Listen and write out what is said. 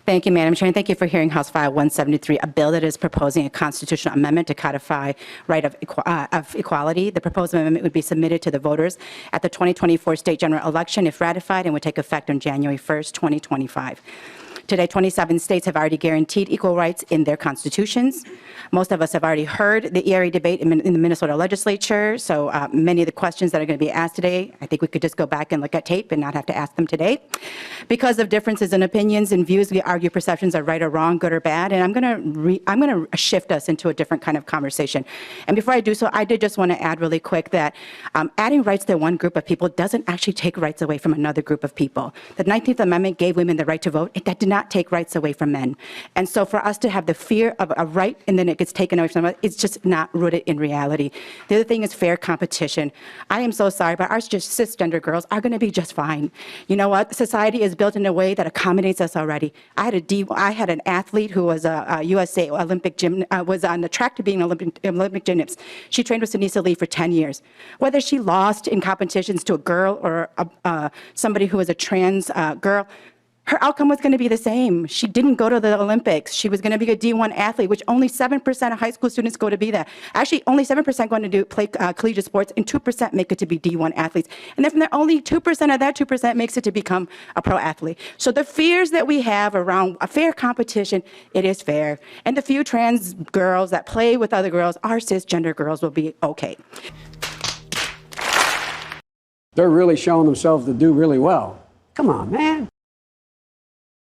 Thank you, Madam Chair, and thank you for hearing House File 173, a bill that is proposing a constitutional amendment to codify right of equality. The proposed amendment would be submitted to the voters at the 2024 state general election if ratified and would take effect on January 1st, 2025. Today, 27 states have already guaranteed equal rights in their constitutions. Most of us have already heard the ERA debate in the Minnesota legislature, so many of the questions that are going to be asked today, I think we could just go back and look at tape and not have to ask them today. Because of differences in opinions and views, we argue perceptions are right or wrong, good or bad, and I'm going to shift us into a different kind of conversation. And before I do so, I did just want to add really quick that adding rights to one group of people doesn't actually take rights away from another group of people. The 19th Amendment gave women the right to vote. That did not take rights away from men. And so for us to have the fear of a right and then it gets taken away from us, it's just not rooted in reality. The other thing is fair competition. I am so sorry, but our just cisgender girls are going to be just fine. You know what? Society is built in a way that accommodates us already. I had an athlete who was a USA Olympic was on the track to being an Olympic gymnast. She trained with Sinisa Lee for 10 years. Whether she lost in competitions to a girl or somebody who was a trans girl, her outcome was going to be the same. She didn't go to the Olympics. She was going to be a D1 athlete, which only 7% of high school students go to be that. Actually, only 7% going to play collegiate sports, and 2% make it to be D1 athletes. And then from there, only 2% of that 2% makes it to become a pro athlete. So the fears that we have around a fair competition, it is fair. And the few trans girls that play with other girls, our cisgender girls, will be okay. They're really showing themselves to do really well. Come on, man.